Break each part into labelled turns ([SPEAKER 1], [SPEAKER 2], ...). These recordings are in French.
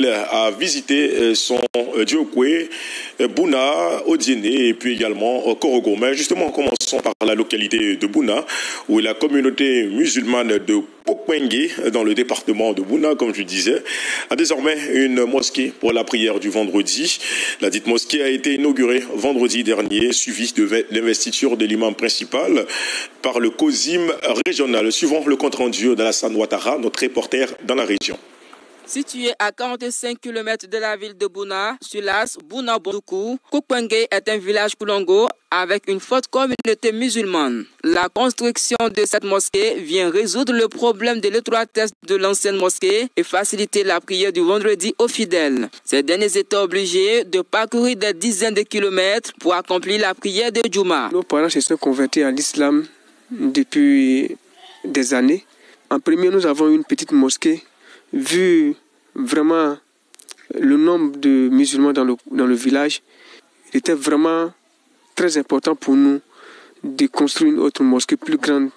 [SPEAKER 1] a visité son Diokwe, Bouna, Odiéné et puis également Korogo. Mais justement, commençons par la localité de Bouna, où la communauté musulmane de Pokwengue, dans le département de Bouna, comme je disais, a désormais une mosquée pour la prière du vendredi. La dite mosquée a été inaugurée vendredi dernier, suivie de l'investiture de l'imam principal par le COSIM régional. Suivant le compte-rendu d'Alassane Ouattara, notre reporter dans la région.
[SPEAKER 2] Situé à 45 km de la ville de Bouna, sur l'as Bouna-Bondoukou, Pokwengue est un village Koulongo avec une forte communauté musulmane. La construction de cette mosquée vient résoudre le problème de l'étroitesse de l'ancienne mosquée et faciliter la prière du vendredi aux fidèles. Ces derniers étaient obligés de parcourir des dizaines de kilomètres pour accomplir la prière de Djouma.
[SPEAKER 3] Nos parents se sont convertis à l'islam depuis des années. En premier, nous avons une petite mosquée. Vu vraiment le nombre de musulmans dans le village, il était vraiment très important pour nous de construire une autre mosquée plus grande.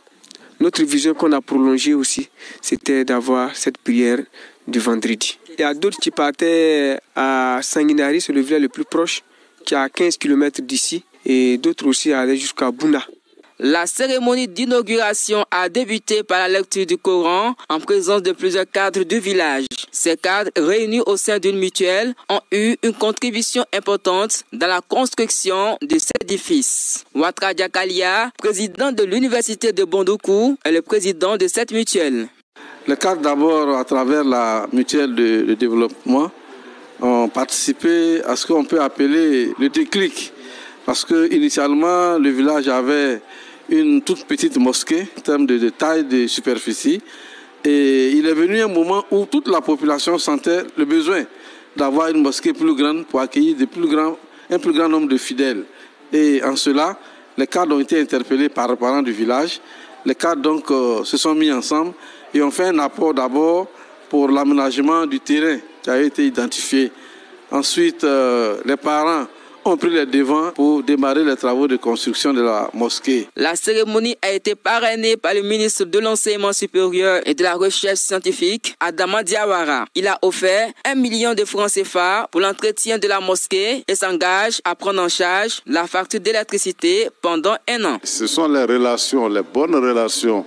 [SPEAKER 3] Notre vision qu'on a prolongée aussi, c'était d'avoir cette prière du vendredi. Il y a d'autres qui partaient à Sanguinari, c'est le village le plus proche, qui est à 15 km d'ici, et d'autres aussi allaient jusqu'à Bouna.
[SPEAKER 2] La cérémonie d'inauguration a débuté par la lecture du Coran en présence de plusieurs cadres du village. Ces cadres, réunis au sein d'une mutuelle, ont eu une contribution importante dans la construction de cet édifice. Ouattara Diakalia, président de l'université de Bondoukou, est le président de cette mutuelle.
[SPEAKER 4] Les cadres, d'abord, à travers la mutuelle de développement, ont participé à ce qu'on peut appeler le déclic. Parce que initialement, le village avait une toute petite mosquée en termes de taille, de superficie. Et il est venu un moment où toute la population sentait le besoin d'avoir une mosquée plus grande pour accueillir un plus grand nombre de fidèles. Et en cela, les cadres ont été interpellés par les parents du village. Les cadres donc se sont mis ensemble et ont fait un apport d'abord pour l'aménagement du terrain qui a été identifié. Ensuite, les parents ont pris les devants pour démarrer les travaux de construction de la mosquée.
[SPEAKER 2] La cérémonie a été parrainée par le ministre de l'Enseignement supérieur et de la Recherche scientifique, Adama Diawara. Il a offert 1 million de francs CFA pour l'entretien de la mosquée et s'engage à prendre en charge la facture d'électricité pendant 1 an.
[SPEAKER 5] Ce sont les relations, les bonnes relations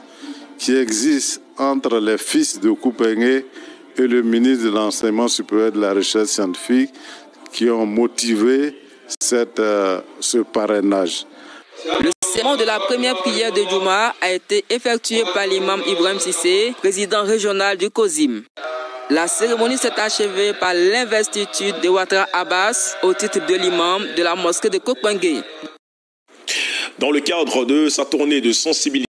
[SPEAKER 5] qui existent entre les fils de Pokwengue et le ministre de l'Enseignement supérieur et de la Recherche scientifique qui ont motivé ce parrainage.
[SPEAKER 2] Le serment de la première prière de Djouma a été effectué par l'imam Ibrahim Sissé, président régional du COSIM. La cérémonie s'est achevée par l'investiture de Ouattara Abbas au titre de l'imam de la mosquée de Pokwengue.
[SPEAKER 1] Dans le cadre de sa tournée de sensibilisation,